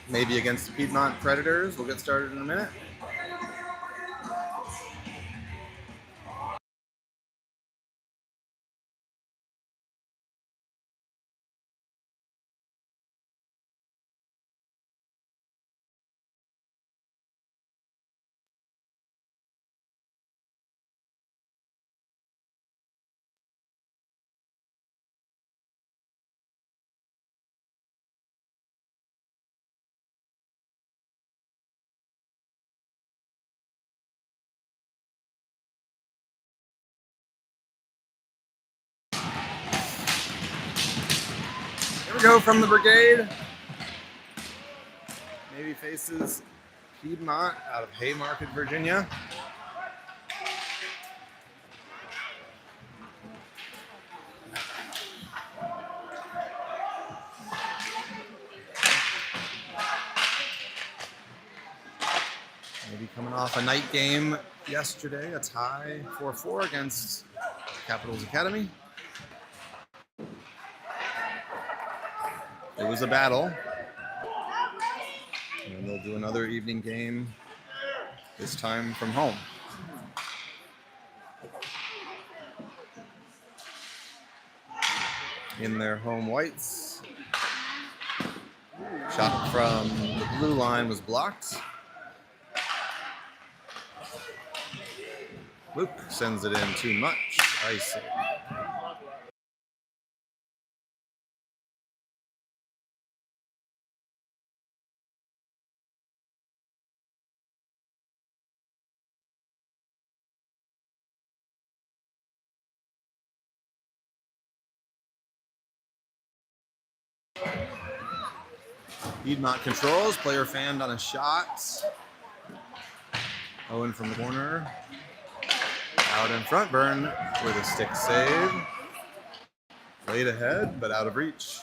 maybe against the Piedmont Predators. We'll get started in a minute. Here we go from the Brigade. Navy faces Piedmont out of Haymarket, Virginia. Navy coming off a night game yesterday, a tie 4-4 against Capitals Academy. It was a battle. And they'll do another evening game, this time from home. In their home whites. Shot from the blue line was blocked. Luke sends it in too much. Icing. Piedmont controls. Player fanned on a shot. Owen from the corner. Out in front. Byrne with a stick save. Laid ahead, but out of reach.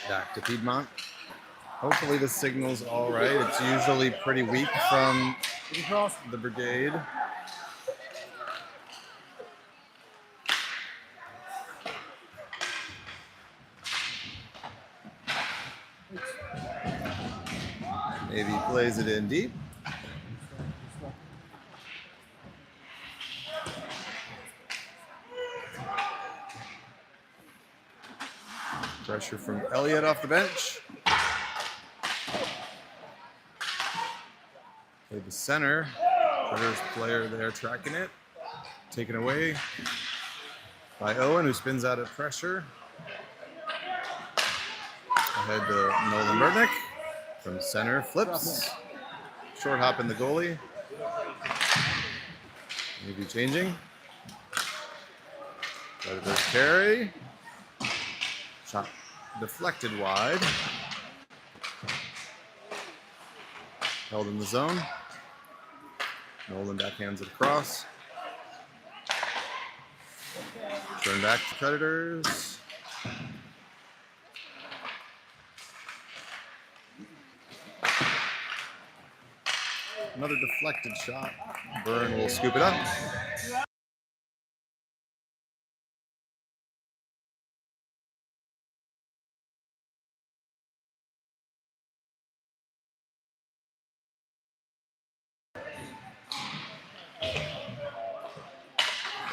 Back to Piedmont. Hopefully the signal's all right. It's usually pretty weak from the Brigade. Maybe plays it in deep. Pressure from Elliott off the bench. Play the center. Predators player there tracking it. Taken away by Owen, who spins out of pressure. Ahead to Nolan Burnick. From center, flips. Short hop in the goalie. Maybe changing. Predators carry. Shot deflected wide. Held in the zone. Nolan backhands it across. Turn back to Predators. Another deflected shot. Byrne will scoop it up.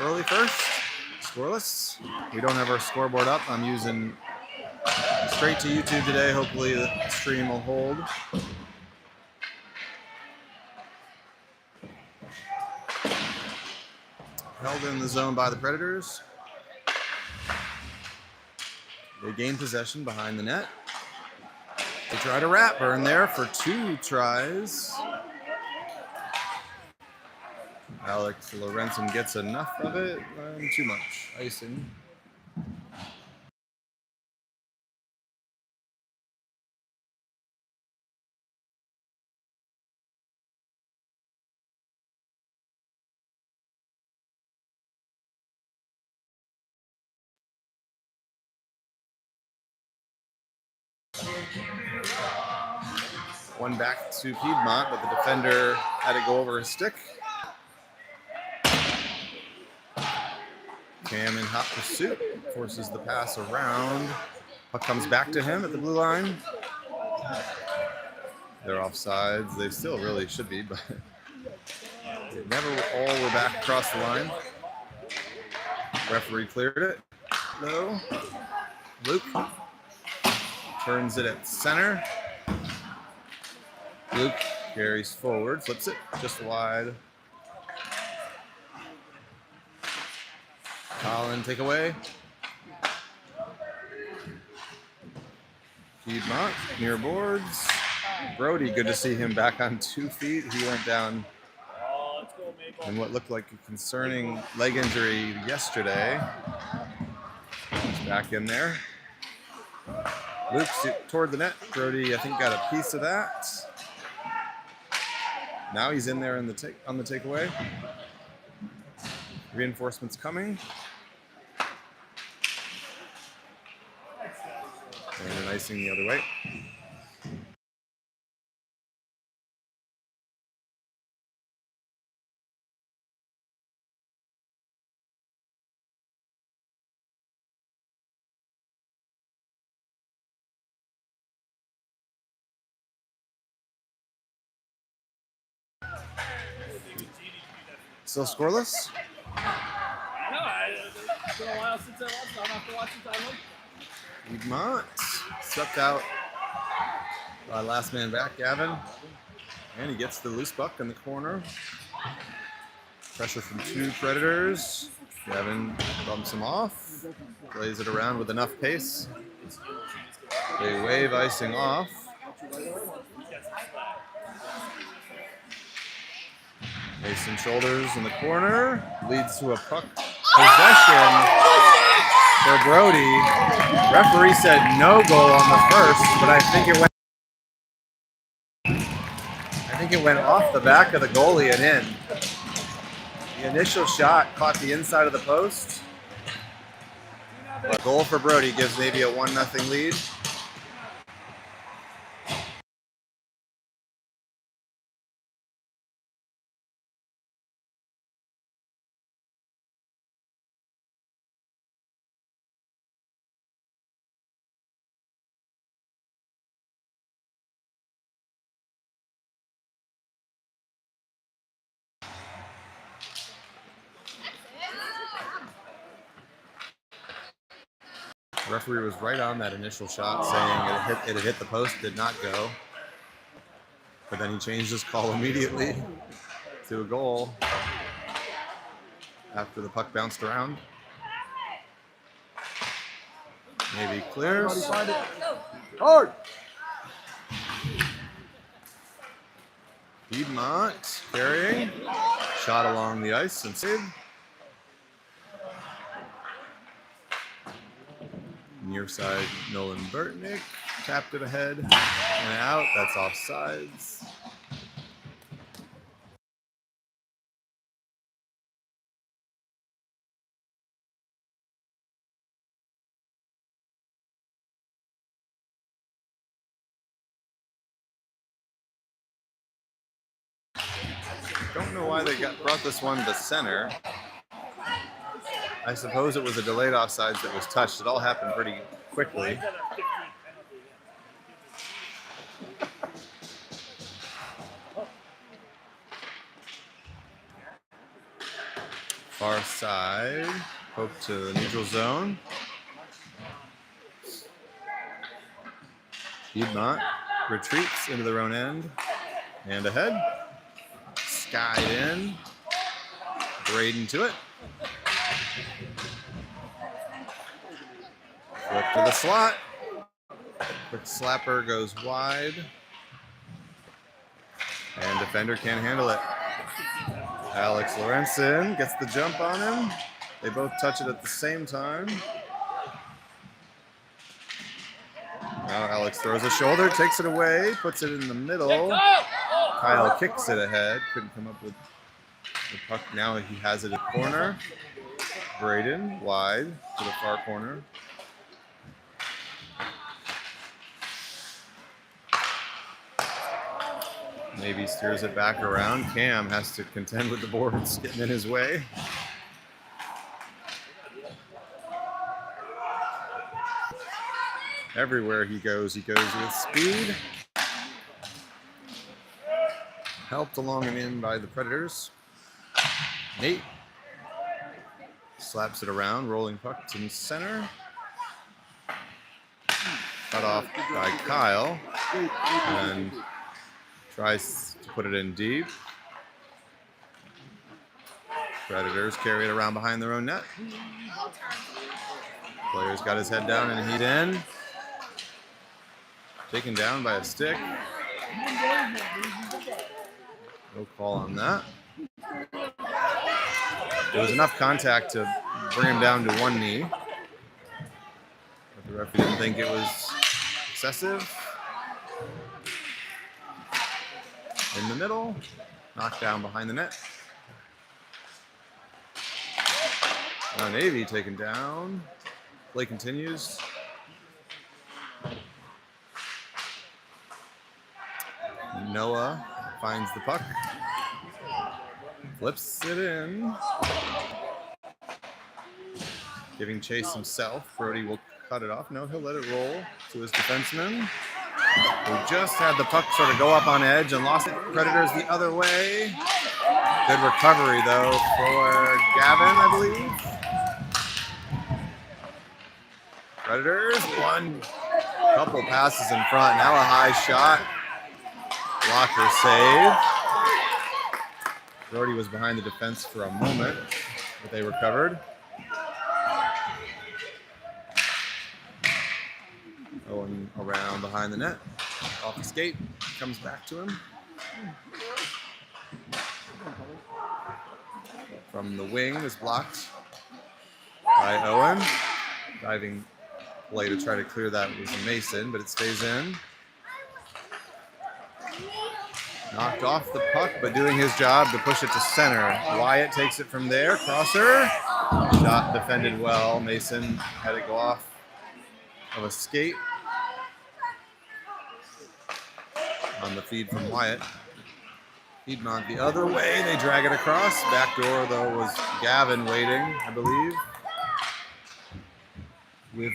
Early first, scoreless. We don't have our scoreboard up. I'm using straight to YouTube today. Hopefully the stream will hold. Held in the zone by the Predators. They gain possession behind the net. They try to wrap Byrne there for 2 tries. Alex Lorenzen gets enough of it, and too much. Icing. One back to Piedmont, but the defender had to go over his stick. Cam in hot pursuit, forces the pass around. Puck comes back to him at the blue line. They're offsides. They still really should be, but they never all were back across the line. Referee cleared it, though. Luke turns it at center. Luke carries forward, flips it just wide. Colin, take away. Piedmont, near boards. Brody, good to see him back on 2 feet. He went down in what looked like a concerning leg injury yesterday. He's back in there. Luke toward the net. Brody, I think, got a piece of that. Now he's in there on the takeaway. Reinforcements coming. And an icing the other way. Still scoreless? It's been a while since I watched it. I'll have to watch it on home. Piedmont swept out last man back, Gavin. And he gets the loose puck in the corner. Pressure from 2 Predators. Gavin bumps him off. Plays it around with enough pace. They wave icing off. Mason shoulders in the corner. Leads to a puck possession for Brody. Referee said no goal on the first, but I think it went off the back of the goalie and in. The initial shot caught the inside of the post. A goal for Brody gives maybe a 1-0 lead. The referee was right on that initial shot, saying it had hit the post, did not go. But then he changed his call immediately to a goal after the puck bounced around. Maybe clears. Hard. Piedmont carrying. Shot along the ice and saved. Near side, Nolan Burtnick tapped it ahead and out. That's offsides. Don't know why they brought this one to center. I suppose it was a delayed offsides that was touched. It all happened pretty quickly. Far side, poke to the neutral zone. Piedmont retreats into their own end and ahead. Skied in. Braden to it. Flip to the slot. Quick slapper goes wide. And defender can't handle it. Alex Lorenzen gets the jump on him. They both touch it at the same time. Now Alex throws a shoulder, takes it away, puts it in the middle. Kyle kicks it ahead. Couldn't come up with the puck. Now he has it at corner. Braden wide to the far corner. Maybe steers it back around. Cam has to contend with the boards getting in his way. Everywhere he goes with speed. Helped along and in by the Predators. Nate slaps it around, rolling puck to center. Cut off by Kyle and tries to put it in deep. Predators carry it around behind their own net. Player's got his head down and he's in. Taken down by a stick. No call on that. There was enough contact to bring him down to one knee. But the referee didn't think it was excessive. In the middle, knocked down behind the net. Now Navy taken down. Play continues. Noah finds the puck. Flips it in. Giving chase himself. Brody will cut it off. No, he'll let it roll to his defenseman, who just had the puck sort of go up on edge and lost it. Predators the other way. Good recovery, though, for Gavin, I believe. Predators, one couple passes in front. Now a high shot. Blocker save. Brody was behind the defense for a moment, but they recovered. Going around behind the net. Off the skate. Comes back to him. From the wing is blocked by Owen. Diving play to try to clear that was Mason, but it stays in. Knocked off the puck, but doing his job to push it to center. Wyatt takes it from there. Crosser. Shot defended well. Mason had it go off of a skate. On the feed from Wyatt. Piedmont the other way. They drag it across. Back door, though, was Gavin waiting, I believe. With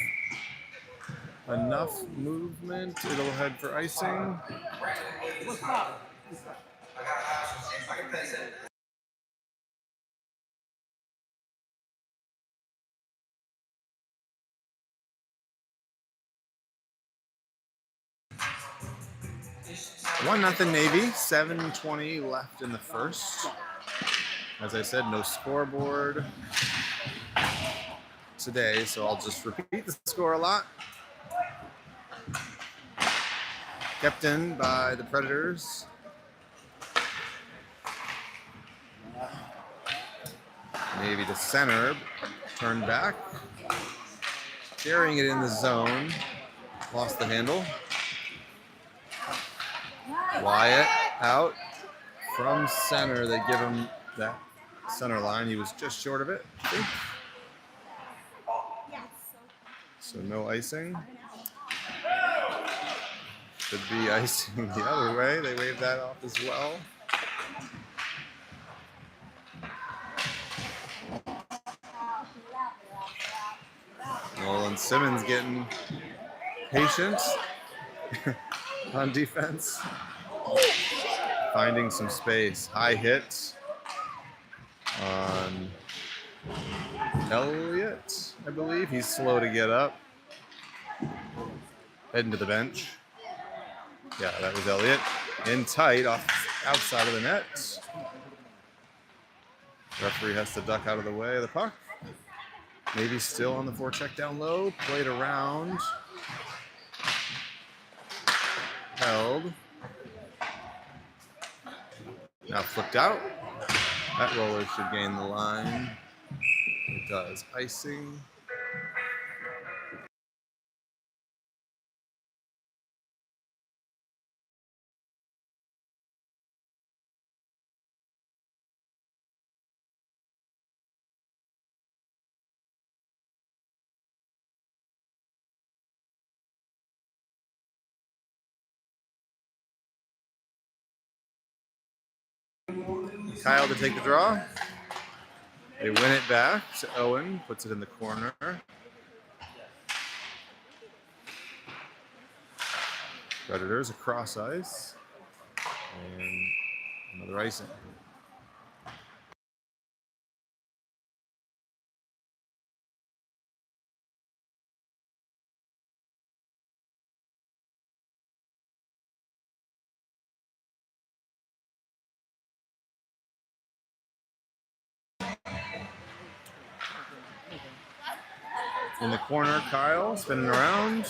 enough movement, it'll head for icing. One nothing Navy. 7:20 left in the first. As I said, no scoreboard today, so I'll just repeat the score a lot. Kept in by the Predators. Navy to center, turned back, carrying it in the zone, lost the handle. Wyatt out from center. They give him that center line. He was just short of it, I think. So no icing. Should be icing the other way. They waved that off as well. Nolan Simmons getting patient on defense. Finding some space. High hit on Elliott, I believe. He's slow to get up. Heading to the bench. Yeah, that was Elliott. In tight, outside of the net. Referee has to duck out of the way of the puck. Maybe still on the forecheck down low. Played around. Held. Now flipped out. That roller should gain the line. It does. Icing. Kyle to take the draw. They win it back to Owen. Puts it in the corner. Predators across ice. And another icing. In the corner, Kyle spinning around.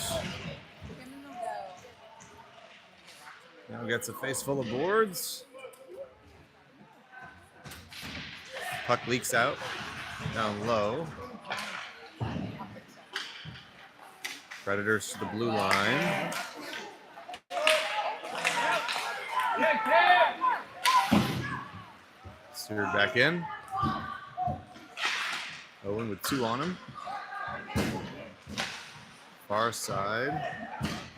Now gets a face full of boards. Puck leaks out down low. Predators to the blue line. Steered back in. Owen with 2 on him. Far side.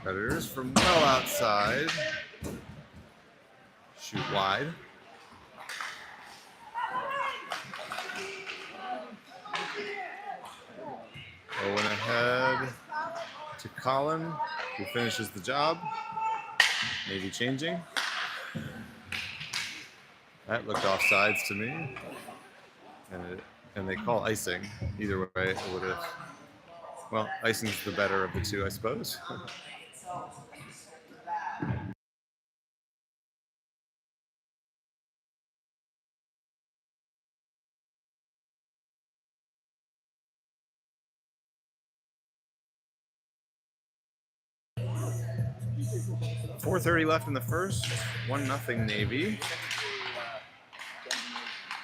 Predators from well outside. Shoot wide. Owen ahead to Colin, who finishes the job. Maybe changing. That looked offsides to me. And they call icing. Either way, it would have. Well, icing's the better of the two, I suppose. .430 left in the first. 1-0 Navy.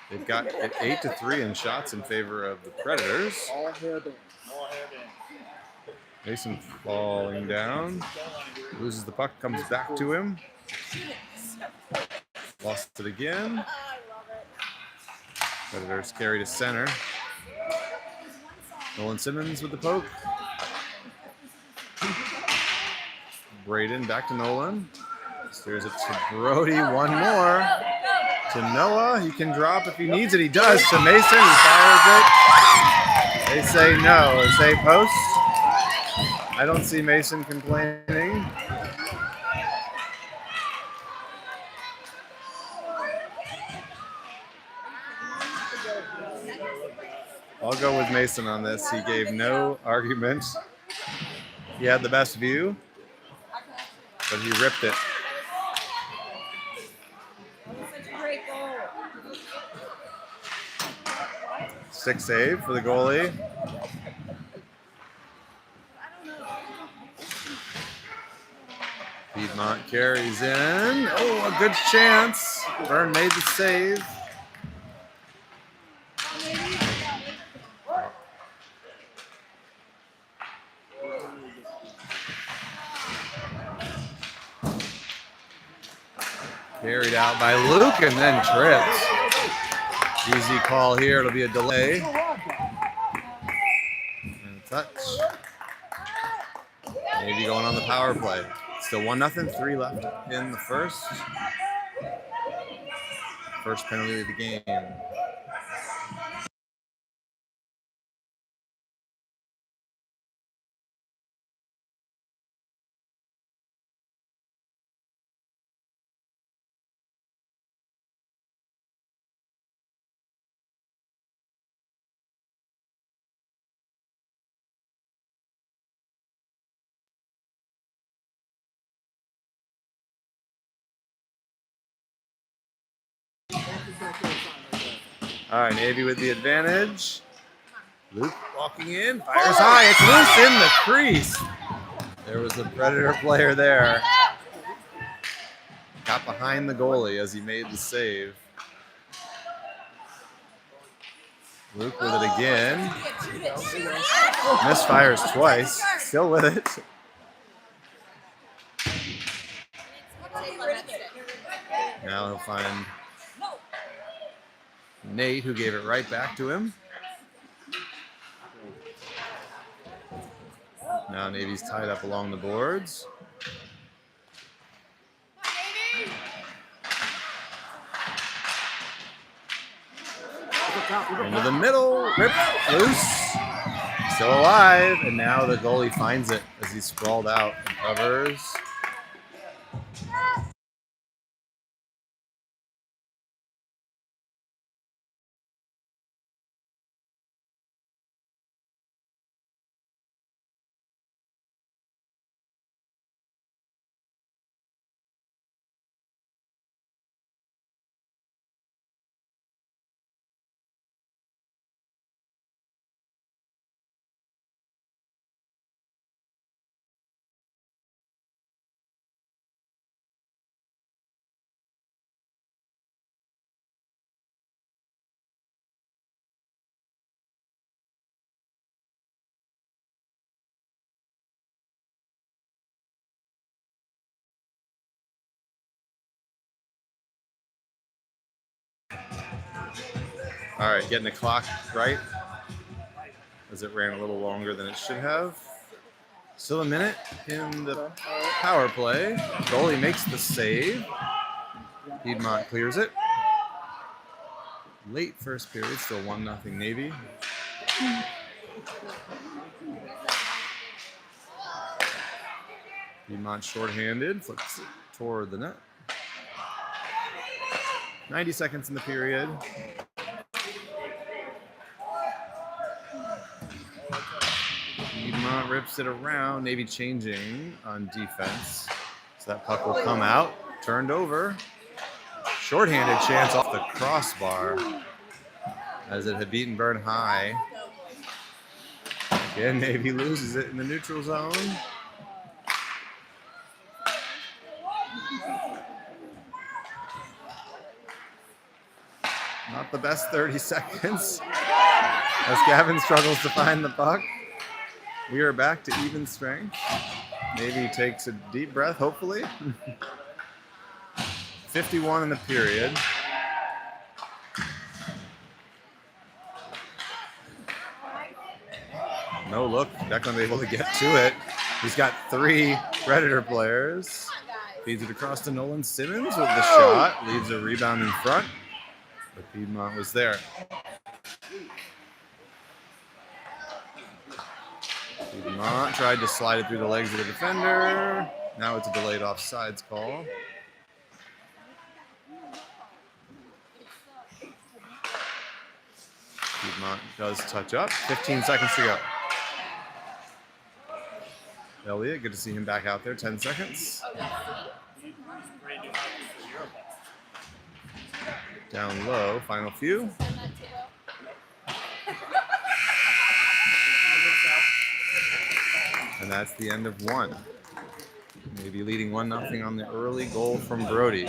They've got it 8-3 in shots in favor of the Predators. Mason falling down. Loses the puck, comes back to him. Lost it again. Predators carry to center. Nolan Simmons with the poke. Braden back to Nolan. Steers it to Brody. One more. To Noah. He can drop if he needs it. He does. To Mason. He fires it. They say no. They say post. I don't see Mason complaining. I'll go with Mason on this. He gave no argument. He had the best view, but he ripped it. Stick save for the goalie. Piedmont carries in. Oh, a good chance. Byrne made the save. Carried out by Luke and then tripped. Easy call here. It'll be a delay. And a touch. Maybe going on the power play. Still 1-0, 3 left in the first. First penalty of the game. All right, Navy with the advantage. Luke walking in, fires high. It's loose in the crease. There was a Predator player there. Got behind the goalie as he made the save. Luke with it again. Misfires twice. Still with it. Now he'll find Nate, who gave it right back to him. Now Navy's tied up along the boards. Into the middle, ripped loose, still alive, and now the goalie finds it as he's sprawled out and covers. All right, getting the clock right as it ran a little longer than it should have. Still a minute in the power play. Goalie makes the save. Piedmont clears it. Late first period, still 1-0 Navy. Piedmont shorthanded, flips it toward the net. 90 seconds in the period. Piedmont rips it around. Navy changing on defense. So that puck will come out. Turned over. Shorthanded chance off the crossbar as it had beaten Bern high. Again, Navy loses it in the neutral zone. Not the best 30 seconds as Gavin struggles to find the puck. We are back to even strength. Navy takes a deep breath, hopefully. 51 in the period. No look. Declan able to get to it. He's got 3 Predator players. Feeds it across to Nolan Simmons with the shot. Leaves a rebound in front. But Piedmont was there. Piedmont tried to slide it through the legs of the defender. Now it's a delayed offsides call. Piedmont does touch up. 15 seconds to go. Elliott, good to see him back out there. 10 seconds. Down low, final few. And that's the end of one. Maybe leading 1-0 on the early goal from Brody.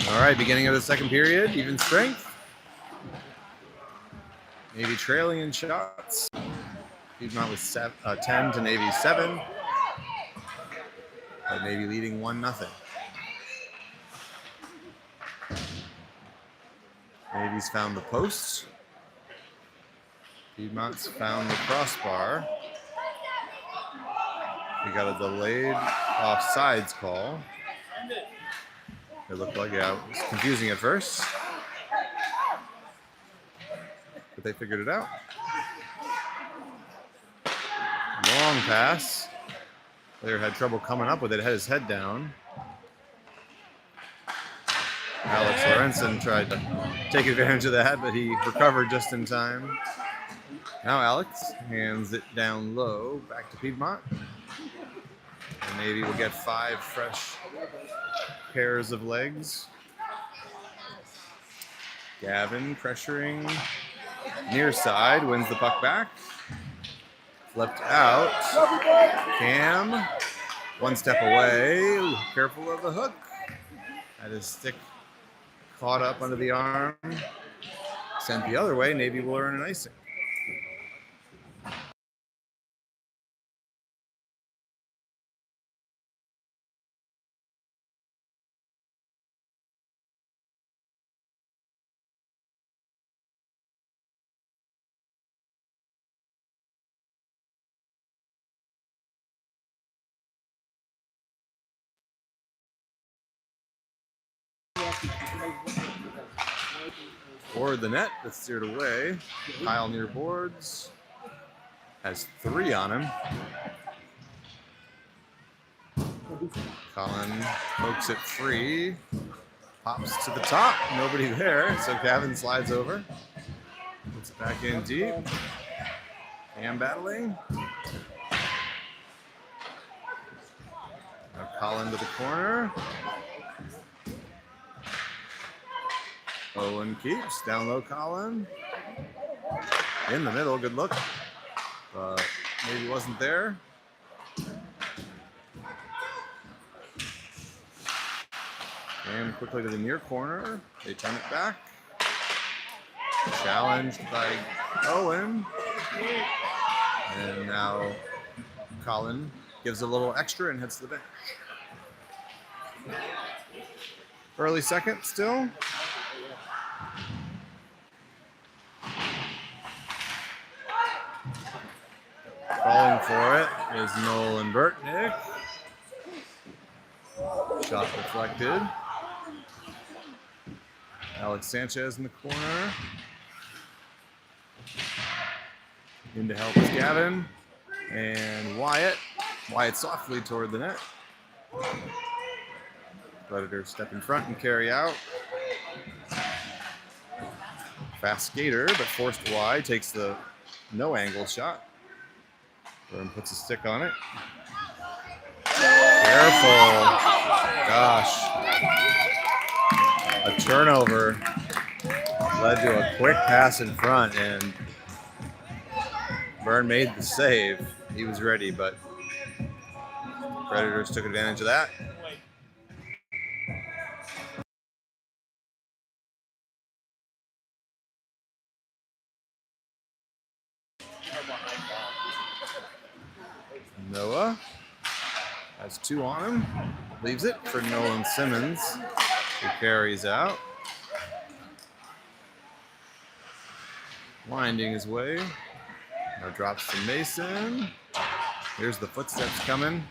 All right, beginning of the second period, even strength. Navy trailing in shots. Piedmont with 10 to Navy 7. but maybe leading 1-0. Navy's found the post. Piedmont's found the crossbar. We got a delayed offsides call. It looked like, yeah, it was confusing at first, but they figured it out. Long pass. Player had trouble coming up with it, had his head down. Alex Lorenzen tried to take advantage of that, but he recovered just in time. Now Alex hands it down low, back to Piedmont. And Navy will get 5 fresh pairs of legs. Gavin pressuring near side, wins the puck back. Flipped out. Cam, 1 step away. Ooh, careful of the hook. Had his stick caught up under the arm. Sent the other way. Navy will earn an icing. Toward the net, that's steered away. Kyle near boards. Has 3 on him. Colin pokes it free. Pops to the top. Nobody there, so Gavin slides over. Puts it back in deep. Cam battling. Now Colin to the corner. Owen keeps. Down low, Colin. In the middle, good look. Maybe wasn't there. And quickly to the near corner. They turn it back. Challenged by Owen. And now Colin gives a little extra and heads to the bench. Early second still. Calling for it is Nolan Burtnick. Shot deflected. Alex Sanchez in the corner. In to help is Gavin. And Wyatt. Wyatt softly toward the net. Predators step in front and carry out. Fast skater, but forced wide. Takes the no angle shot. Burn puts a stick on it. Careful. Gosh. A turnover led to a quick pass in front, and Burn made the save. He was ready, but Predators took advantage of that. Noah has 2 on him. Leaves it for Nolan Simmons, who carries out. Winding his way. Now drops to Mason. Here's the footsteps coming.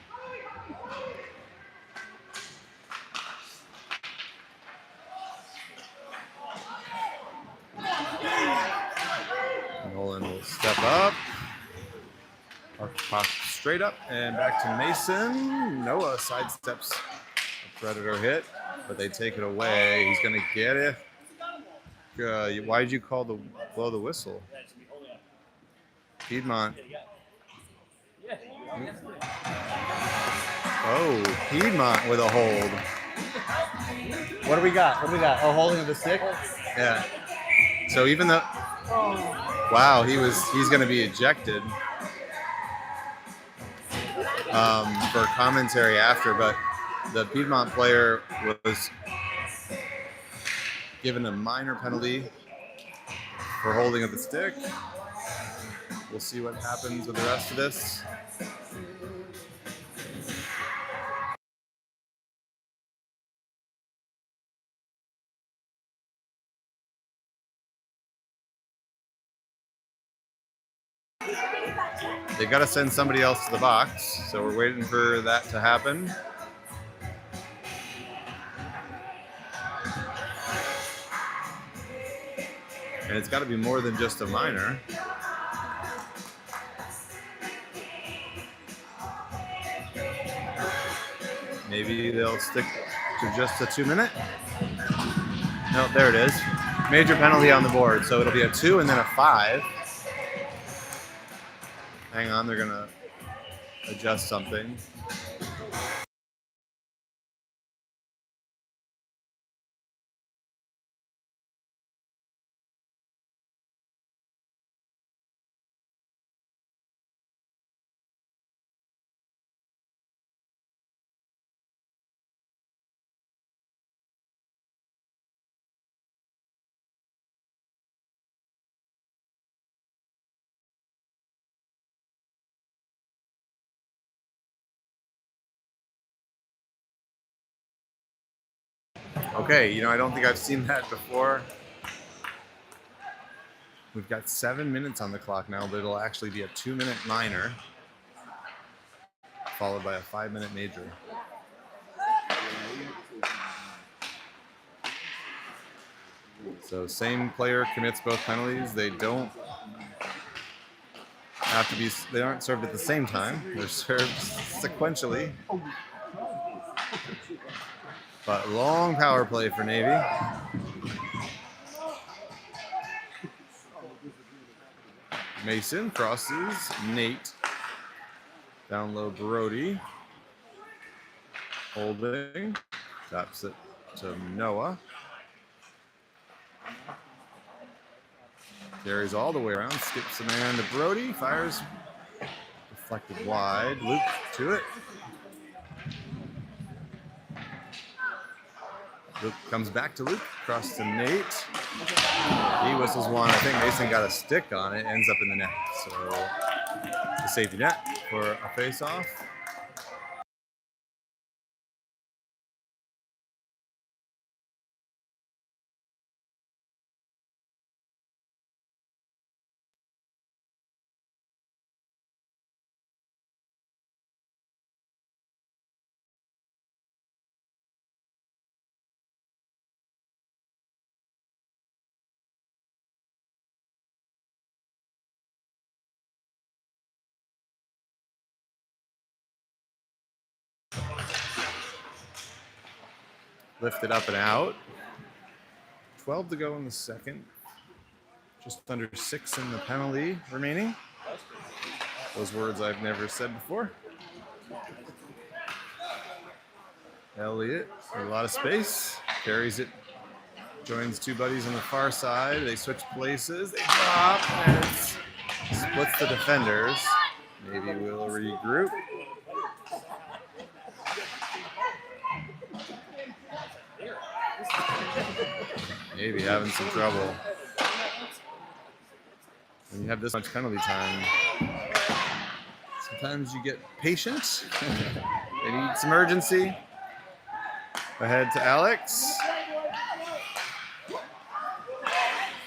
Nolan will step up. Pop straight up and back to Mason. Noah sidesteps a Predator hit, but they take it away. He's going to get it. Why did you blow the whistle? Piedmont. Oh, Piedmont with a hold. What do we got? Oh, holding of the stick? Yeah. So even though, wow, he's going to be ejected for commentary after, but the Piedmont player was given a minor penalty for holding of the stick. We'll see what happens with the rest of this. They got to send somebody else to the box, so we're waiting for that to happen. And it's got to be more than just a minor. Maybe they'll stick to just a 2-minute. No, there it is. Major penalty on the board, so it'll be a 2 and then a 5. Hang on, they're gonna adjust something. Okay, you know, I don't think I've seen that before. We've got 7 minutes on the clock now, but it'll actually be a 2-minute minor, followed by a 5-minute major. So same player commits both penalties. They don't have to be, they aren't served at the same time. They're served sequentially. But long power play for Navy. Mason crosses Nate. Down low Brody. Holding. Taps it to Noah. Carries all the way around. Skips a man to Brody. Fires. Deflected wide. Luke to it. Luke comes back to Luke, across to Nate. He whistles one. I think Mason got a stick on it, ends up in the net. So it's a safety net for a face-off. Lifted up and out. 12 to go in the second. Just under 6 in the penalty remaining. Those words I've never said before. Elliott, a lot of space. Carries it. Joins two buddies on the far side. They switch places. They drop, and it splits the defenders. Maybe we'll regroup. Maybe having some trouble. When you have this much penalty time, sometimes you get patient. They need some urgency. Ahead to Alex.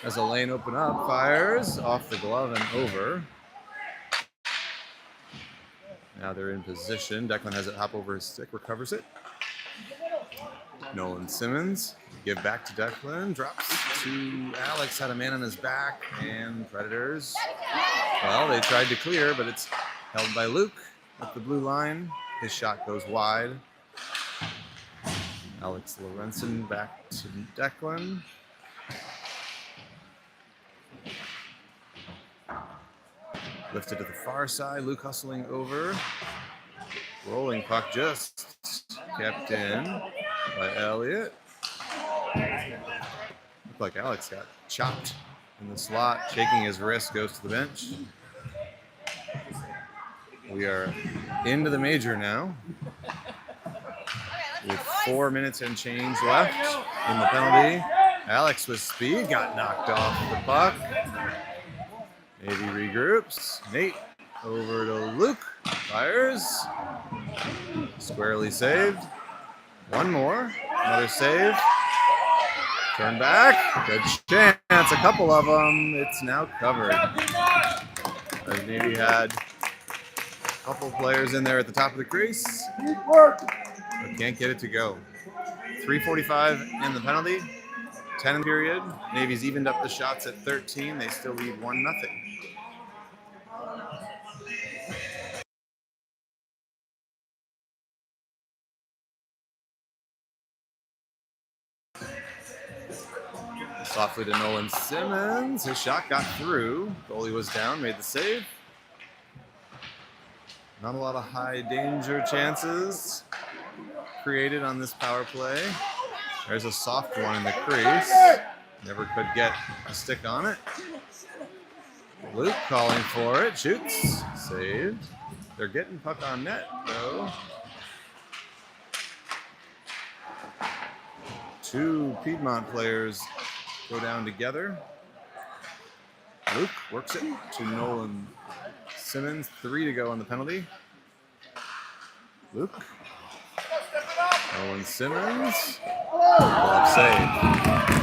As a lane open up, fires off the glove and over. Now they're in position. Declan has it hop over his stick, recovers it. Nolan Simmons, give back to Declan, drops to Alex, had a man on his back, and Predators. Well, they tried to clear, but it's held by Luke at the blue line. His shot goes wide. Alex Lorenzen back to Declan. Lifted to the far side, Luke hustling over. Rolling puck just kept in by Elliott. Looked like Alex got chopped in the slot, shaking his wrist, goes to the bench. We are into the major now, with 4 minutes and change left in the penalty. Alex with speed got knocked off the puck. Navy regroups. Nate over to Luke. Fires. Squarely saved. One more. Another save. Turn back. Good chance. A couple of them. It's now covered. Navy had a couple players in there at the top of the crease, but can't get it to go. 3:45 in the penalty, 10 in the period. Navy's evened up the shots at 13. They still lead 1-0. Softly to Nolan Simmons. His shot got through. Goalie was down, made the save. Not a lot of high danger chances created on this power play. There's a soft one in the crease. Never could get a stick on it. Luke calling for it. Shoots. Saved. They're getting puck on net, though. Two Piedmont players go down together. Luke works it to Nolan Simmons. 3 to go on the penalty. Luke. Nolan Simmons. Glove save.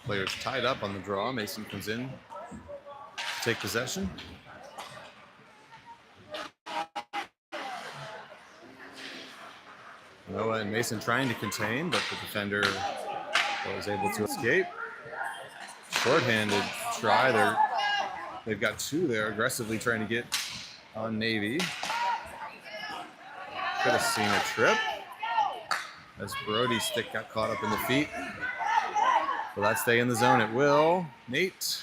Players tied up on the draw. Mason comes in to take possession. Noah and Mason trying to contain, but the defender was able to escape. Shorthanded try. They've got two there aggressively trying to get on Navy. Could have seen a trip as Brody's stick got caught up in the feet. Will that stay in the zone? It will. Nate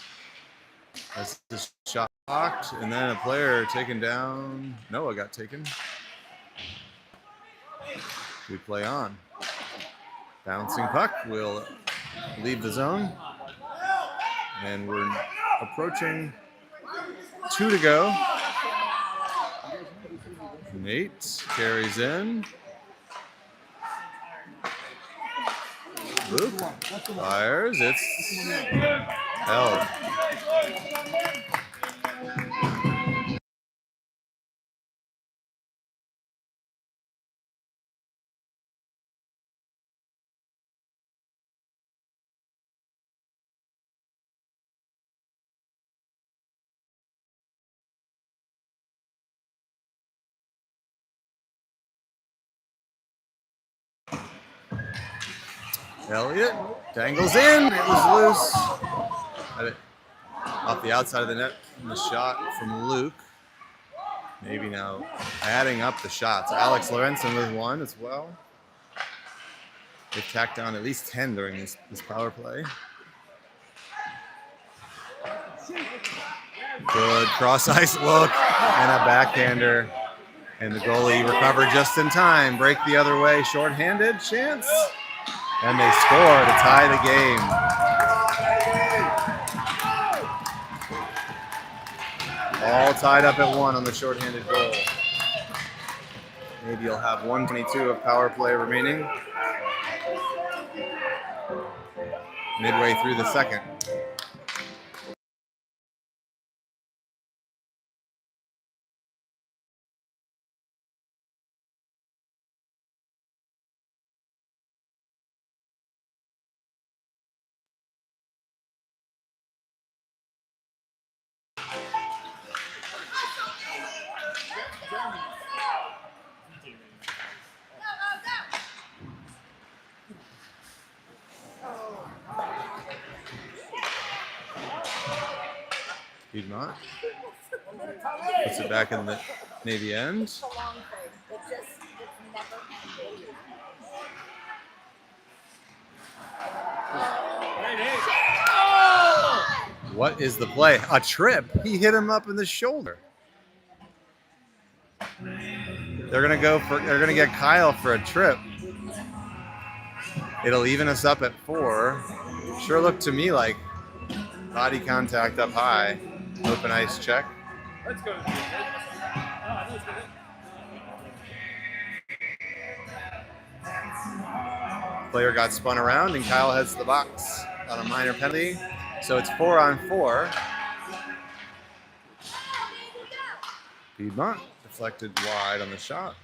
has this shot blocked, and then a player taken down. Noah got taken. We play on. Bouncing puck will leave the zone. And we're approaching 2 to go. Nate carries in. Luke fires. It's held. Elliott dangles in. It was loose. Had it off the outside of the net from the shot from Luke. Maybe now adding up the shots. Alex Lorenzen with one as well. They've tacked on at least 10 during this power play. Good cross-ice look and a backhander. And the goalie recovered just in time. Break the other way. Short-handed chance. And they score to tie the game. All tied up at 1 on the shorthanded goal. Maybe you'll have 1:22 of power play remaining. Midway through the second. Piedmont puts it back in the Navy end. What is the play? A trip. He hit him up in the shoulder. They're gonna get Kyle for a trip. It'll even us up at 4. Sure looked to me like body contact up high. Open ice check. Let's go. player got spun around, and Kyle heads to the box on a minor penalty. So it's 4-on-4. Piedmont deflected wide on the shot.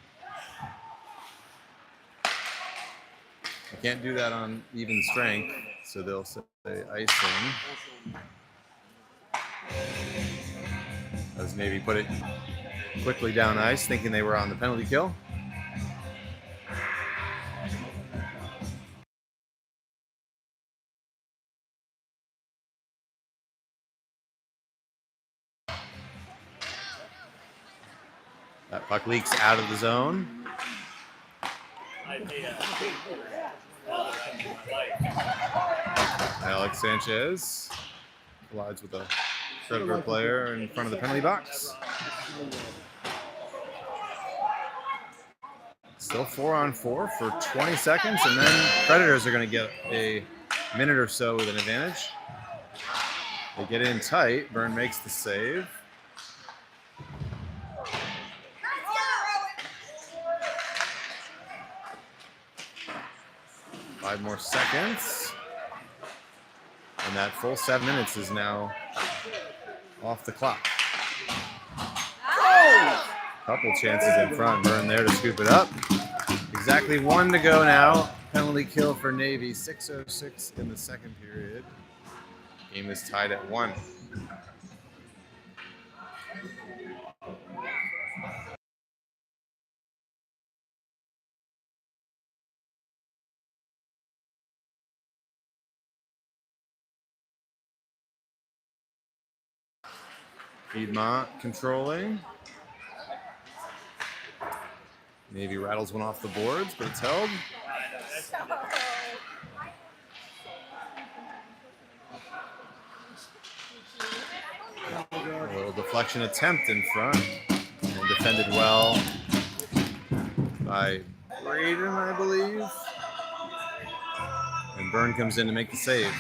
You can't do that on even strength, so they'll say icing. As Navy put it quickly down ice, thinking they were on the penalty kill. That puck leaks out of the zone. Alex Sanchez collides with a Predator player in front of the penalty box. Still 4-on-4 for 20 seconds, and then Predators are going to get a minute or so with an advantage. They get in tight. Byrne makes the save. Five more seconds. And that full 7 minutes is now off the clock. Couple chances in front. Byrne there to scoop it up. Exactly 1 to go now. Penalty kill for Navy. 6:06 in the second period. Game is tied at 1. Piedmont controlling. Navy rattles one off the boards, but it's held. A little deflection attempt in front, and defended well by Braden, I believe. And Byrne comes in to make the save.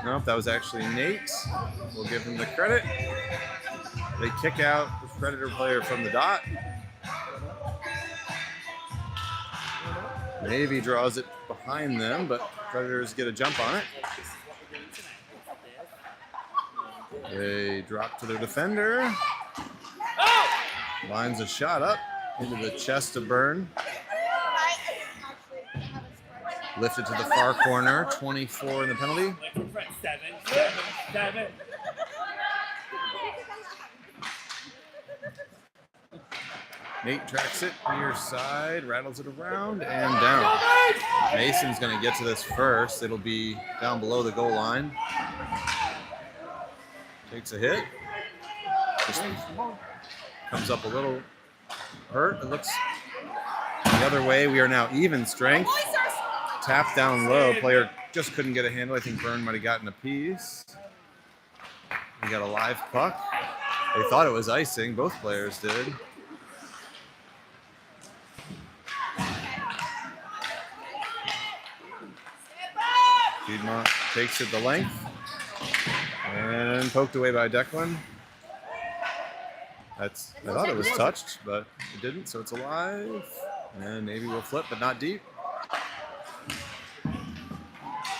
Nope, that was actually Nate. We'll give him the credit. They kick out the Predator player from the dot. Navy draws it behind them, but Predators get a jump on it. They drop to their defender. Lines a shot up into the chest of Byrne. Lifted to the far corner, 24 in the penalty. Seven. Nate tracks it near side, rattles it around and down. Mason's going to get to this first. It'll be down below the goal line. Takes a hit. Just comes up a little hurt. It looks the other way. We are now even strength. Tap down low. Player just couldn't get a handle. I think Byrne might have gotten a piece. We got a live puck. They thought it was icing. Both players did. Piedmont takes it the length and poked away by Declan. I thought it was touched, but it didn't, so it's alive. And Navy will flip, but not deep.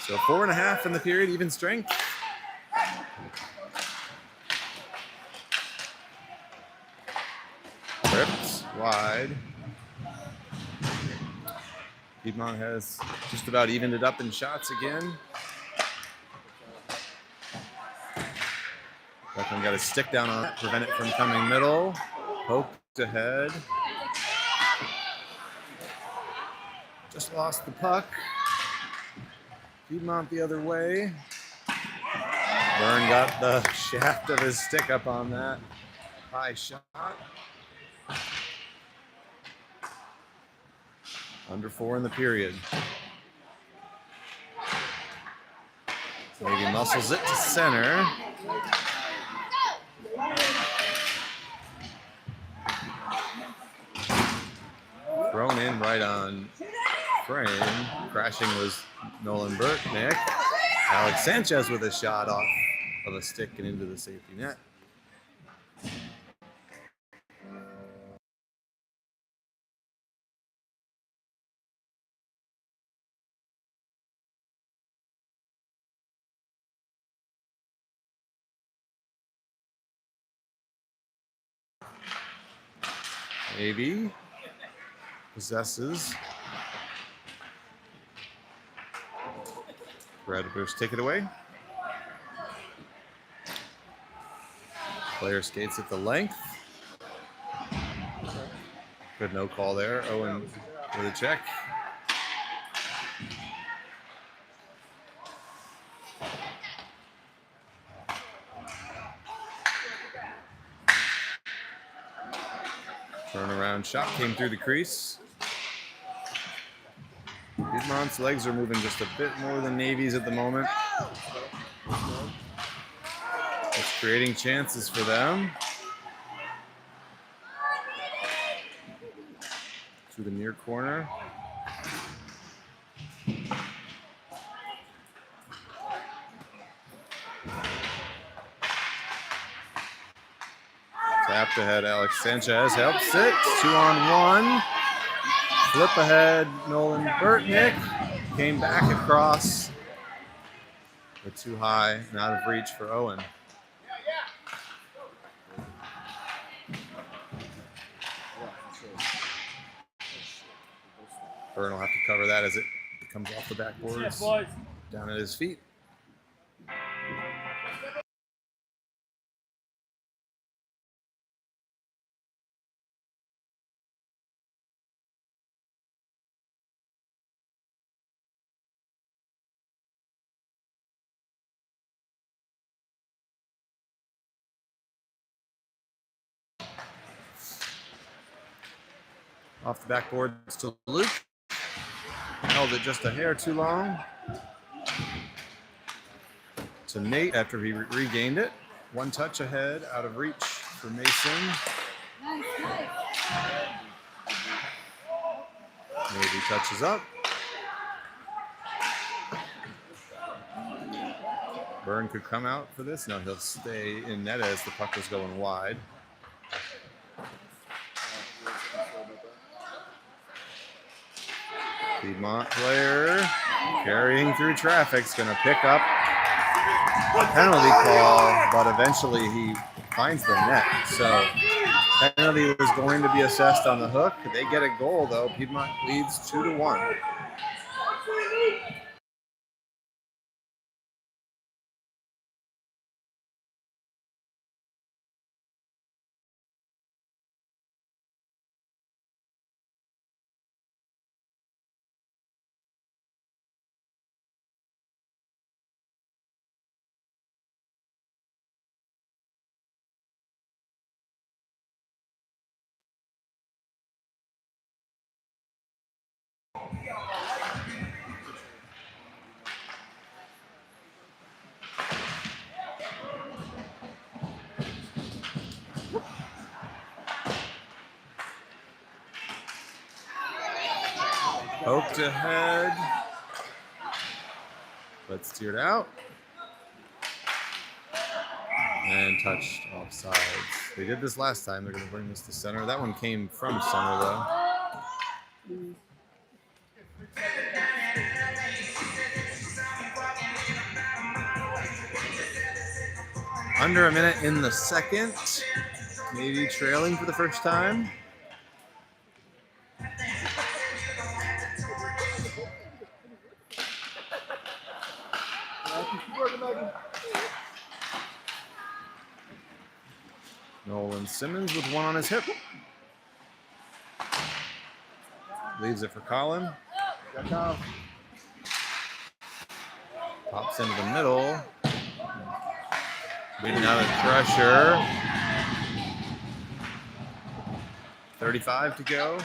So 4.5 in the period, even strength. Ripped wide. Piedmont has just about evened it up in shots again. Declan got a stick down on it, prevent it from coming middle. Poked ahead. Just lost the puck. Piedmont the other way. Byrne got the shaft of his stick up on that high shot. Under 4 in the period. Navy muscles it to center. Thrown in right on frame. Crashing was Nolan Burknick. Alex Sanchez with a shot off of a stick and into the safety net. Navy possesses. Predators take it away. Player skates at the length. Good no call there. Owen with a check. Turnaround shot came through the crease. Piedmont's legs are moving just a bit more than Navy's at the moment. It's creating chances for them. To the near corner. Tapped ahead, Alex Sanchez helps it. 2-on-1. Flip ahead, Nolan Burtnick. Came back across. But too high and out of reach for Owen. Byrne will have to cover that as it comes off the backboards down at his feet. Off the backboards to Luke. Held it just a hair too long. To Nate after he regained it. One touch ahead, out of reach for Mason. Navy touches up. Byrne could come out for this. No, he'll stay in net as the puck was going wide. Piedmont player carrying through traffic is going to pick up a penalty call, but eventually he finds the net. So penalty was going to be assessed on the hook. They get a goal though. Piedmont leads 2-1. Poked ahead, but steered out. And touched offsides. They did this last time. They're going to bring this to center. That one came from center, though. Under a minute in the second. Navy trailing for the first time. Nolan Simmons with one on his hip. Leaves it for Colin. Pops into the middle. Beating out of pressure. 35 to go.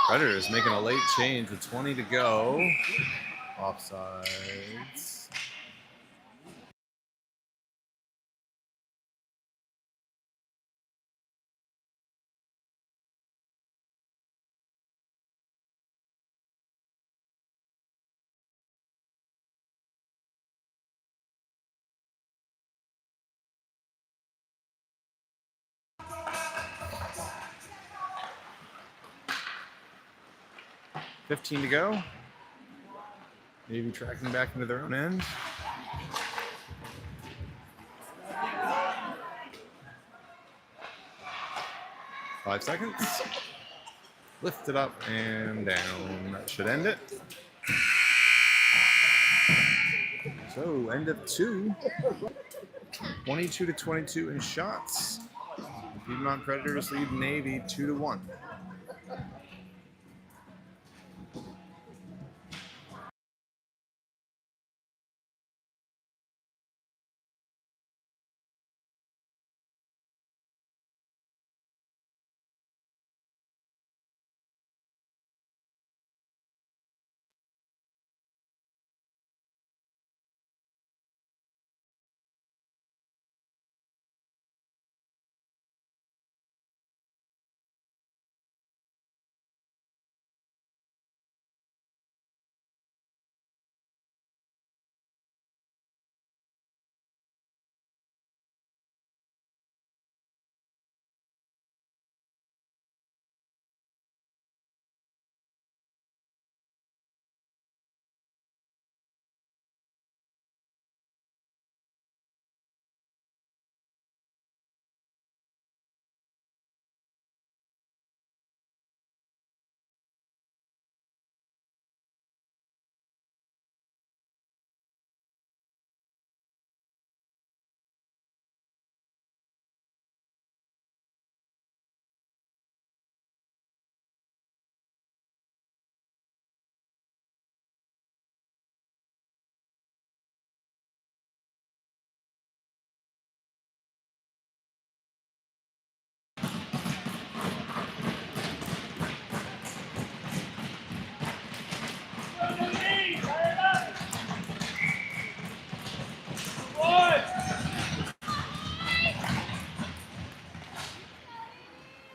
Predators making a late change with 20 to go. Offsides. $15 to go. Navy tracking back into their own end. 5 seconds. Lift it up and down. That should end it. So end of 2. 22-22 in shots. Piedmont Predators lead Navy 2-1.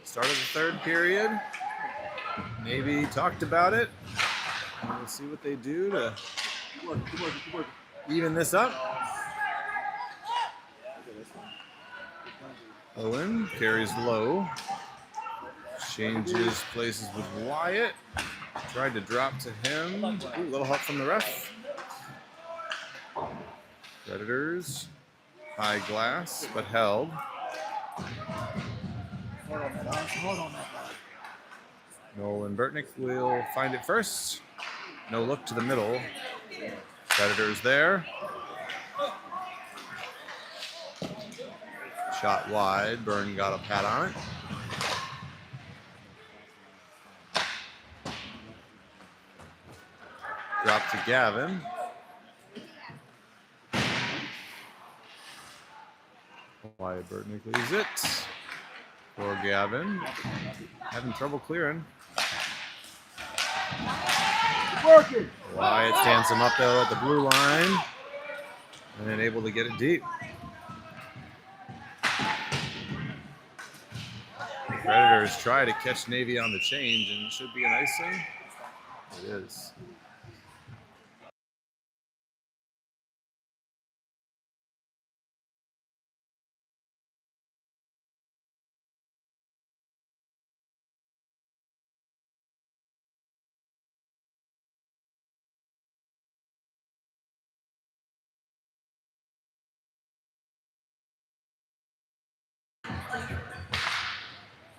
Start of the third period. Navy talked about it. We'll see what they do to even this up. Owen carries low. Changes places with Wyatt. Tried to drop to him. Ooh, a little help from the ref. Predators. High glass, but held. Nolan Burtnick will find it first. No look to the middle. Predators there. Shot wide. Byrne got a pat on it. Drop to Gavin. Wyatt Burtnick leaves it. For Gavin. Having trouble clearing. Wyatt stands him up though at the blue line. And then able to get it deep. The Predators try to catch Navy on the change, and it should be an icing. It is.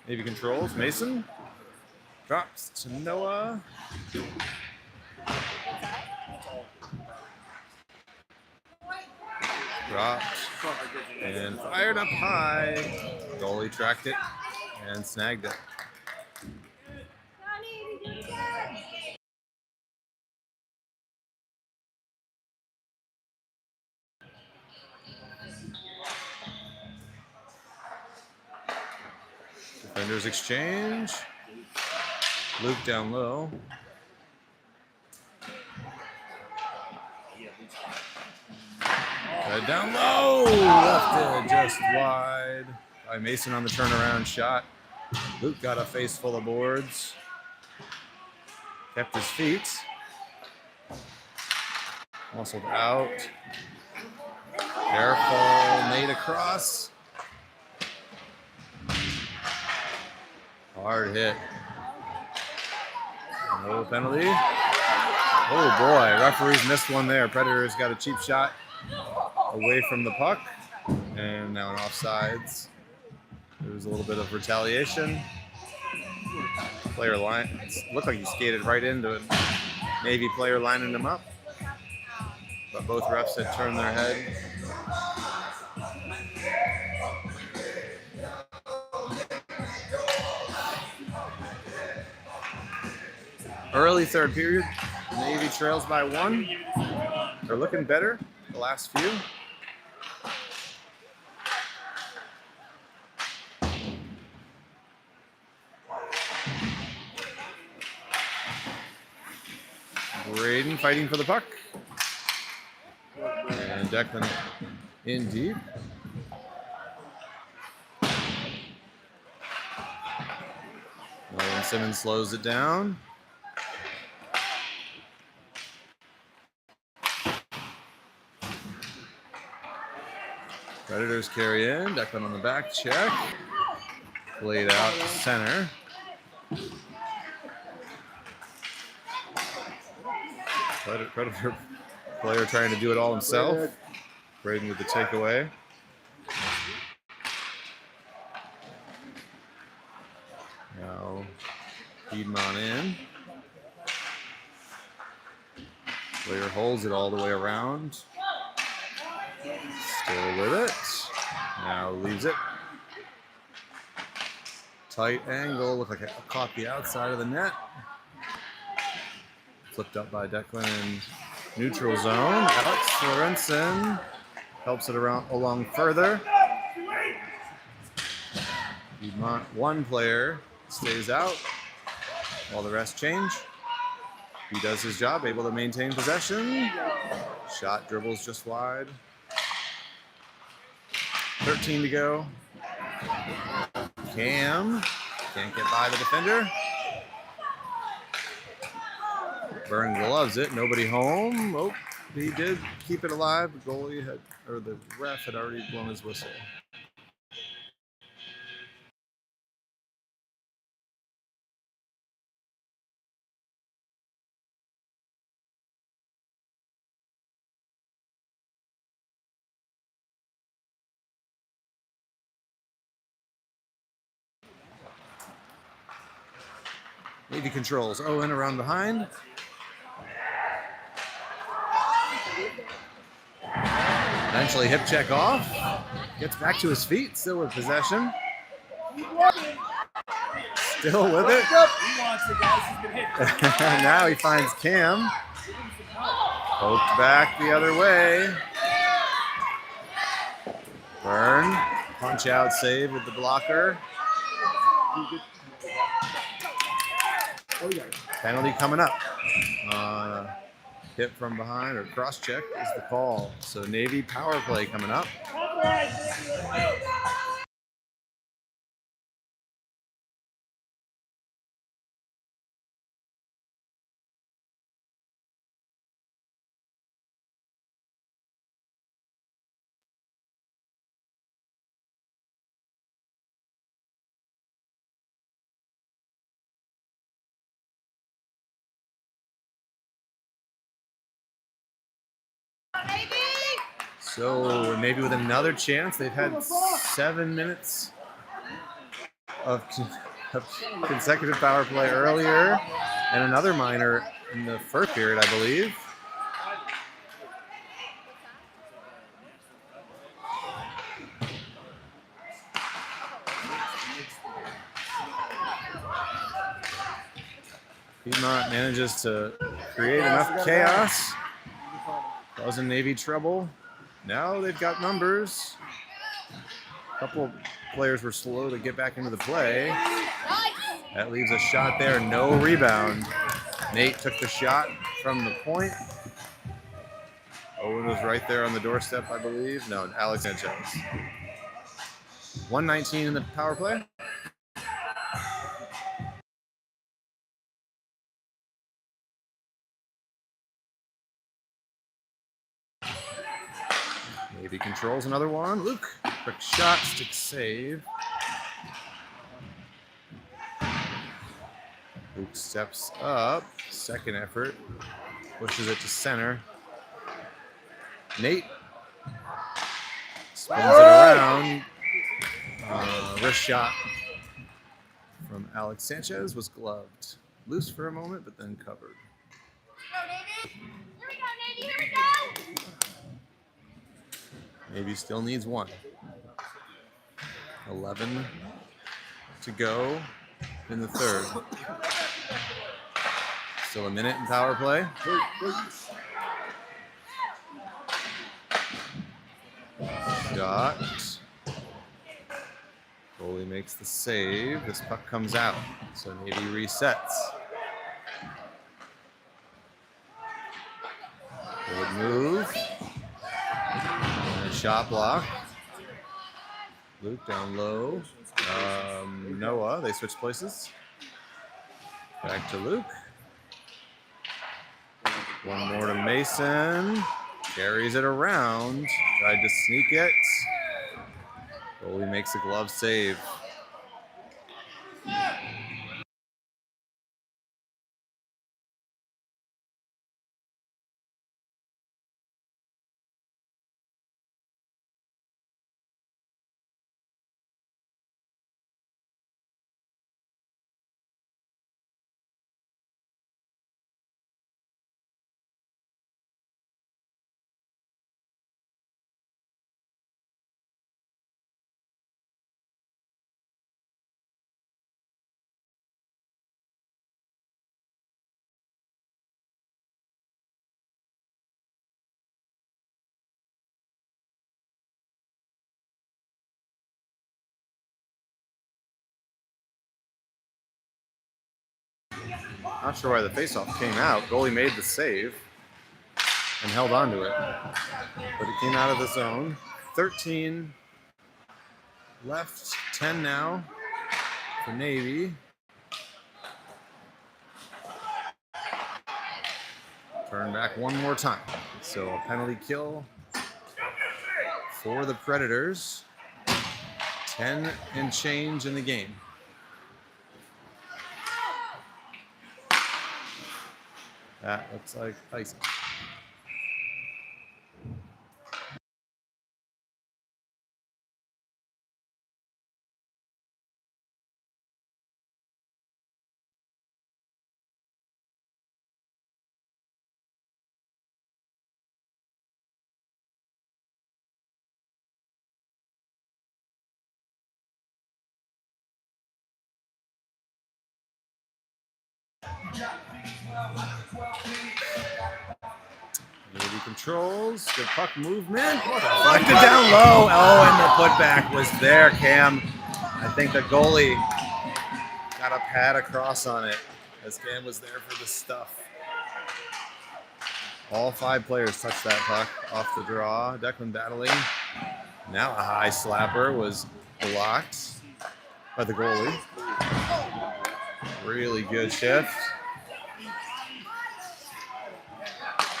Navy controls. Mason drops to Noah. Dropped and fired up high. Goalie tracked it and snagged it. Defenders exchange. Luke down low. Red down low. Left it just wide by Mason on the turnaround shot. Luke got a face full of boards. Kept his feet. Muscled out. Careful. Made across. Hard hit. No penalty. Oh boy, referees missed one there. Predators got a cheap shot away from the puck. And now an offsides. There was a little bit of retaliation. Player line. Looked like he skated right into it. Navy player lining him up. But both refs had turned their head. Early third period. Navy trails by 1. They're looking better the last few. Braden fighting for the puck. And Declan in deep. Nolan Simmons slows it down. Predators carry in. Declan on the back check. Played out to center. Predator player trying to do it all himself. Braden with the takeaway. Now Piedmont in. Player holds it all the way around. Still with it. Now leaves it. Tight angle. Looked like it caught the outside of the net. Flipped up by Declan in neutral zone. Alex Florensen helps it along further. Piedmont, one player stays out while the rest change. He does his job, able to maintain possession. Shot dribbles just wide. 13 to go. Cam can't get by the defender. Byrne gloves it. Nobody home. Oh, he did keep it alive. The goalie had, or the ref had already blown his whistle. Navy controls. Owen around behind. Eventually hip check off. Gets back to his feet, still with possession. Still with it. Now he finds Cam. Poked back the other way. Byrne. Punch out save with the blocker. Penalty coming up. Hit from behind or cross check is the call. So Navy power play coming up. So maybe with another chance, they've had 7 minutes of consecutive power play earlier and another minor in the first period, I believe. Piedmont manages to create enough chaos, causing Navy trouble. Now they've got numbers. A couple players were slow to get back into the play. That leaves a shot there, no rebound. Nate took the shot from the point. Owen was right there on the doorstep, I believe. No, Alex Sanchez. 119 in the power play. Navy controls another one. Luke, quick shot, stick save. Luke steps up, second effort, pushes it to center. Nate spins it around. Wrist shot from Alex Sanchez was gloved. Loose for a moment, but then covered. Here we go, Navy. Here we go. Navy still needs one. 11 to go in the third. Still a minute in power play. Shot. Goalie makes the save. This puck comes out. So Navy resets. Good move. And a shot block. Luke down low. Noah, they switch places. Back to Luke. One more to Mason. Carries it around. Tried to sneak it. Goalie makes a glove save. Not sure why the faceoff came out. Goalie made the save and held on to it. But it came out of the zone. 13 left, 10 now for Navy. Turn back one more time. So a penalty kill for the Predators. 10 and change in the game. That looks like icing. Navy controls, good puck movement. Deflected down low. Oh, and the putback was there, Cam. I think the goalie got a pad across on it as Cam was there for the stuff. All 5 players touched that puck off the draw. Declan battling. Now a high slapper was blocked by the goalie. Really good shift.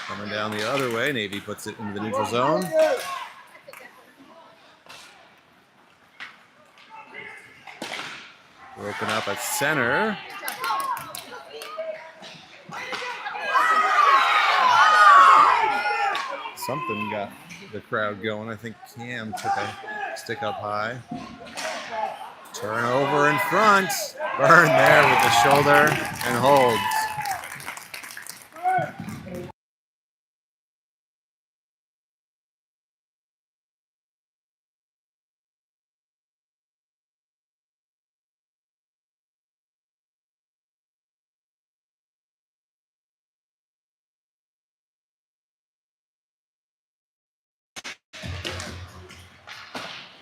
Coming down the other way, Navy puts it into the neutral zone. Broken up at center. Something got the crowd going. I think Cam took a stick up high. Turnover in front. Burn there with the shoulder and holds.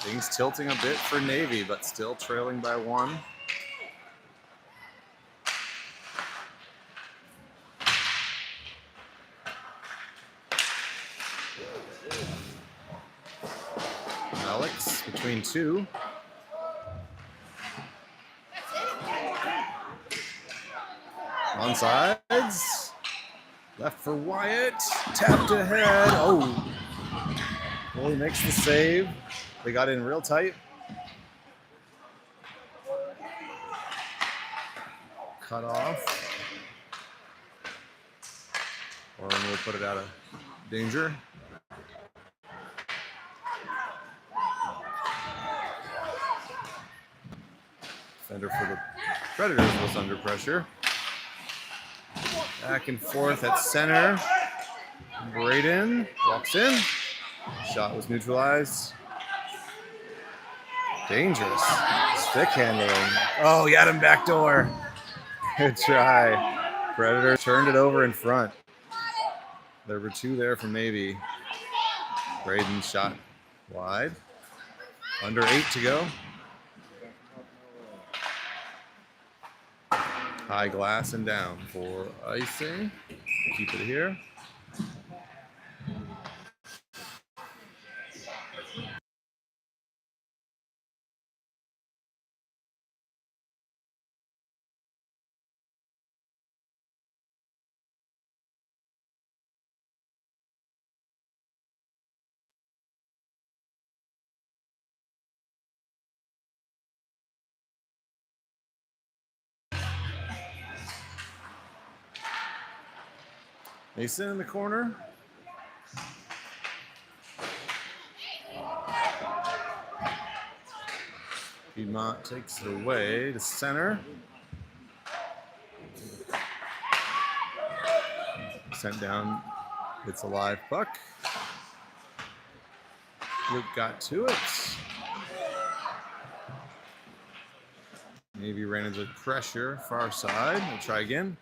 Things tilting a bit for Navy, but still trailing by 1. Alex between 2. Onsides. Left for Wyatt. Tapped ahead. Oh. Goalie makes the save. They got in real tight. Cut off. Or we'll put it out of danger. Defender for the Predators was under pressure. Back and forth at center. Braden walks in. Shot was neutralized. Dangerous. Stick handling. Oh, he had him backdoor. Good try. Predator turned it over in front. There were two there from Navy. Braden shot wide. Under 8 to go. High glass and down for icing. Keep it here. Mason in the corner. Piedmont takes it away to center. Sent down. It's a live puck. Luke got to it. Navy ran into pressure, far side. We'll try again.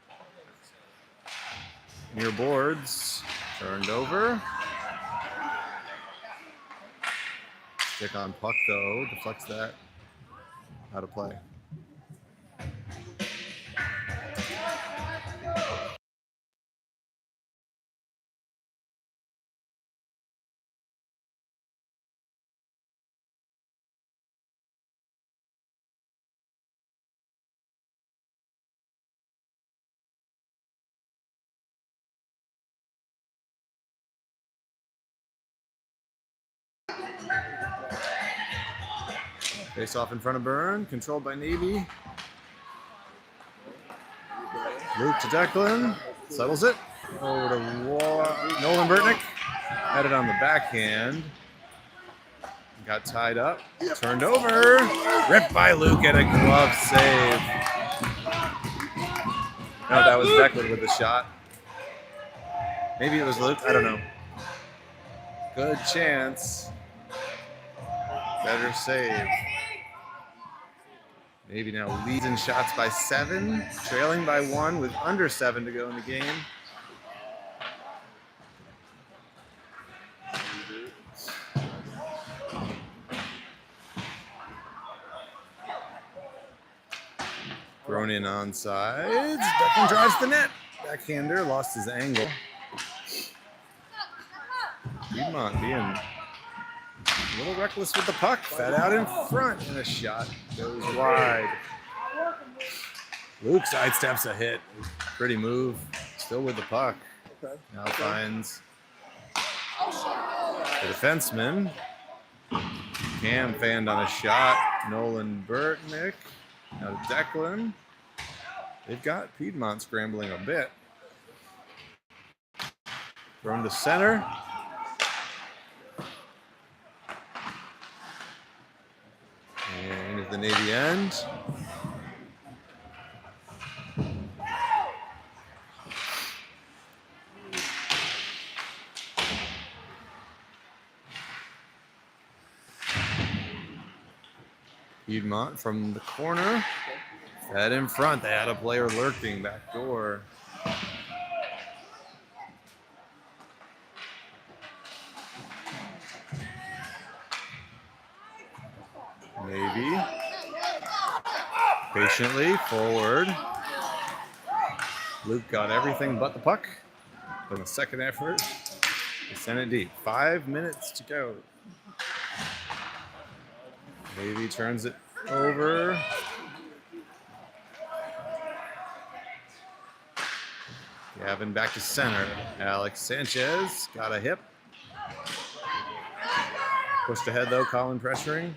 Near boards, turned over. Stick on puck though, deflects that out of play. Face off in front of Byrne, controlled by Navy. Luke to Declan, settles it. Over to Nolan Burtnick. Had it on the backhand. Got tied up, turned over. Ripped by Luke and a glove save. No, that was Declan with the shot. Maybe it was Luke, I don't know. Good chance. Better save. Navy now leads in shots by 7, trailing by 1 with under 7 to go in the game. Thrown in on sides. Declan drives the net. Backhander lost his angle. Piedmont being a little reckless with the puck. Fed out in front, and a shot goes wide. Luke sidesteps a hit. Pretty move. Still with the puck. Now finds the defenseman. Cam fanned on a shot. Nolan Burtnick. Now to Declan. They've got Piedmont scrambling a bit. Thrown to center. And at the Navy end. Piedmont from the corner. Fed in front. They had a player lurking back door. Navy. Patiently forward. Luke got everything but the puck. On the second effort, they sent it deep. 5 minutes to go. Navy turns it over. Gavin back to center. Alex Sanchez got a hip. Pushed ahead though, Colin pressuring.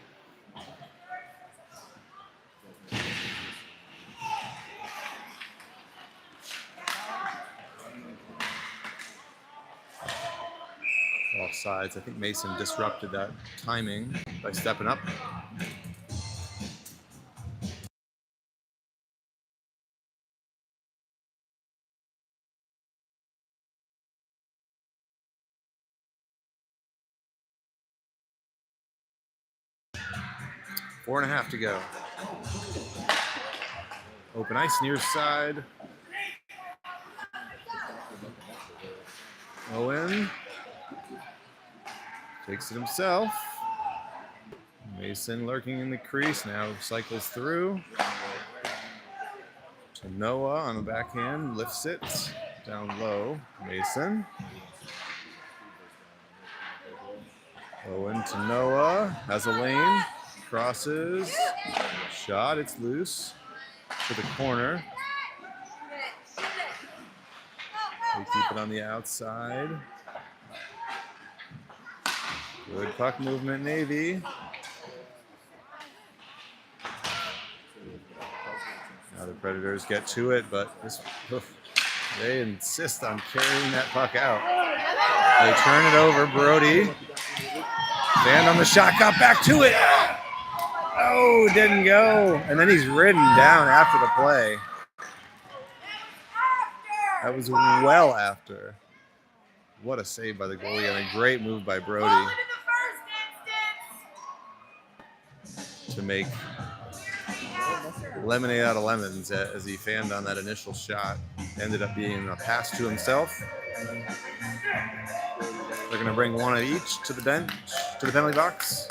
Offsides. I think Mason disrupted that timing by stepping up. 4.5 to go. Open ice near side. Owen takes it himself. Mason lurking in the crease, now cycles through. To Noah on the backhand, lifts it down low. Mason. Owen to Noah, has a lane, crosses, shot, it's loose. To the corner. They keep it on the outside. Good puck movement, Navy. Now the Predators get to it, but they insist on carrying that puck out. They turn it over, Brody. Stand on the shot, got back to it. Oh, didn't go. And then he's ridden down after the play. That was well after. What a save by the goalie and a great move by Brody to make lemonade out of lemons as he fanned on that initial shot. Ended up being a pass to himself. They're going to bring one of each to the bench, to the penalty box.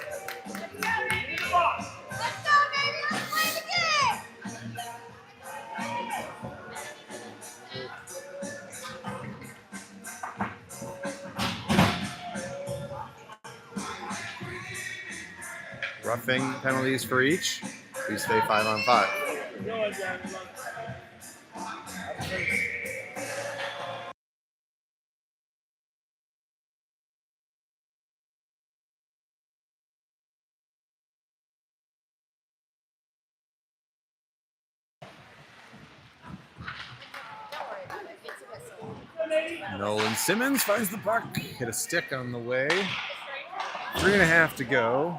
Roughing penalties for each. We stay 5-on-5. Nolan Simmons finds the puck. Hit a stick on the way. 3.5 to go.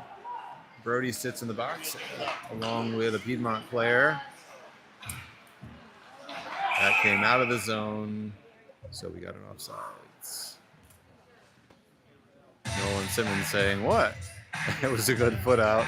Brody sits in the box along with a Piedmont player. That came out of the zone, so we got an offsides. Nolan Simmons saying, what? It was a good put out.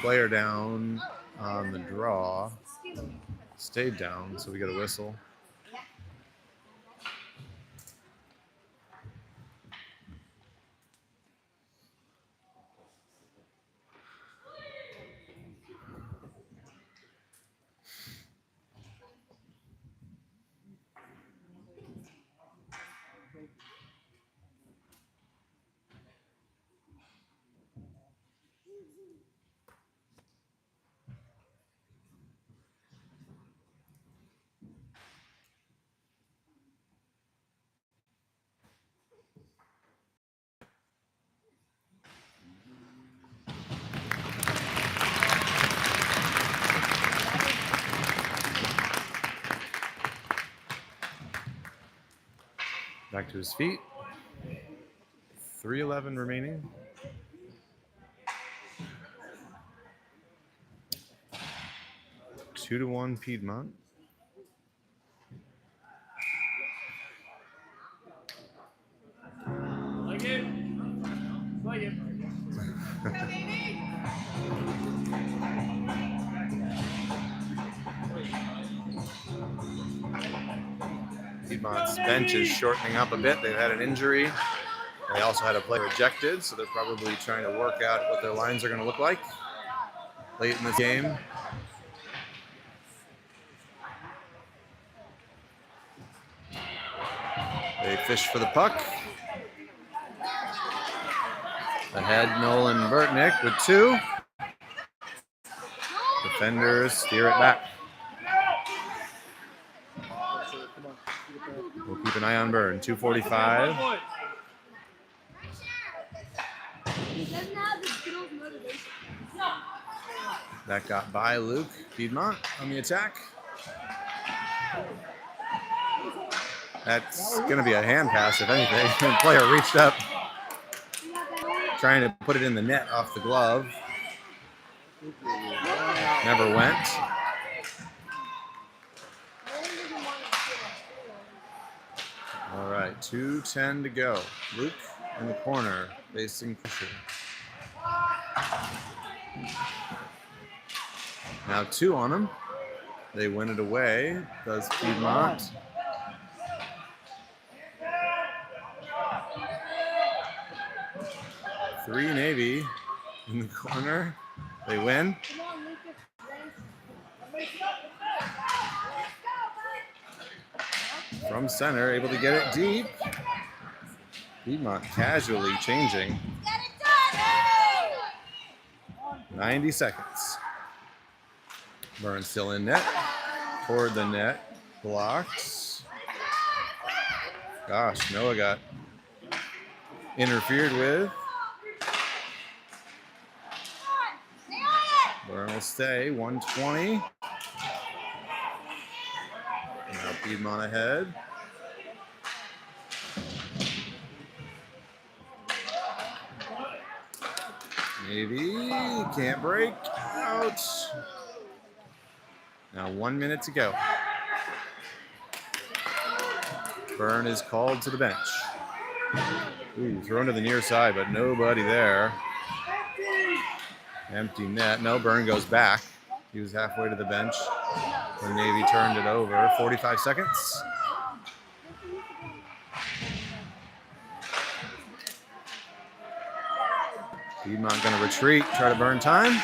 Player down on the draw. Stayed down, so we got a whistle. Back to his feet. 3:11 remaining. Two to 1 Piedmont. Like it. Like it. Piedmont's bench is shortening up a bit. They've had an injury. They also had a player ejected, so they're probably trying to work out what their lines are going to look like late in this game. They fish for the puck. Ahead, Nolan Burtnick with 2. Defenders steer it back. We'll keep an eye on Burn. 2:45. That got by Luke. Piedmont on the attack. That's going to be a hand pass, if anything. The player reached up, trying to put it in the net off the glove. Never went. All right, 2:10 to go. Luke in the corner facing Fisher. Now 2 on him. They win it away. Does Piedmont. Three Navy in the corner. They win. From center, able to get it deep. Piedmont casually changing. 90 seconds. Burn still in net. Toward the net. Blocks. Gosh, Noah got interfered with. Burn will stay. 120. Now Piedmont ahead. Maybe can't break. Out. Now 1 minute to go. Burn is called to the bench. Ooh, thrown to the near side, but nobody there. Empty net. No, Burn goes back. He was halfway to the bench when Navy turned it over. 45 seconds. Piedmont going to retreat, try to burn time.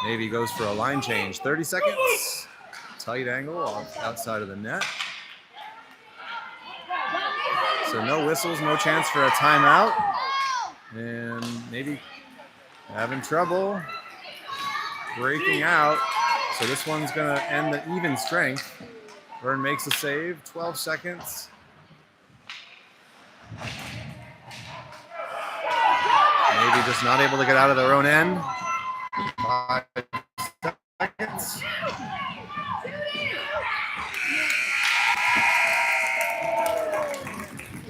Navy goes for a line change. 30 seconds. Tight angle outside of the net. So no whistles, no chance for a timeout. And Navy having trouble breaking out. So this one's going to end the even strength. Burn makes a save. 12 seconds. Navy just not able to get out of their own end. 5 seconds.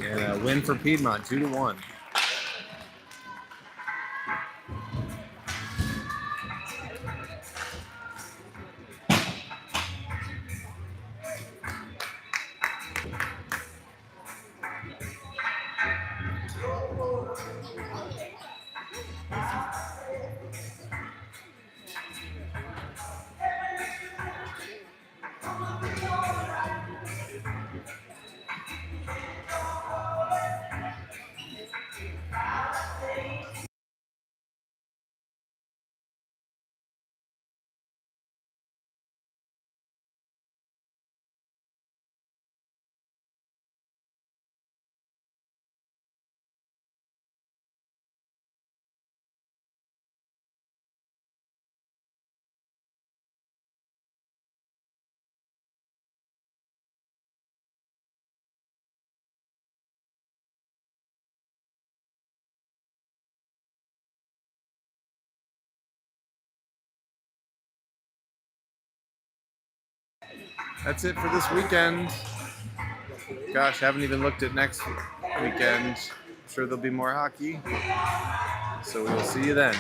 And a win for Piedmont, 2-1. That's it for this weekend. Gosh, haven't even looked at next weekend. I'm sure there'll be more hockey. So we will see you then.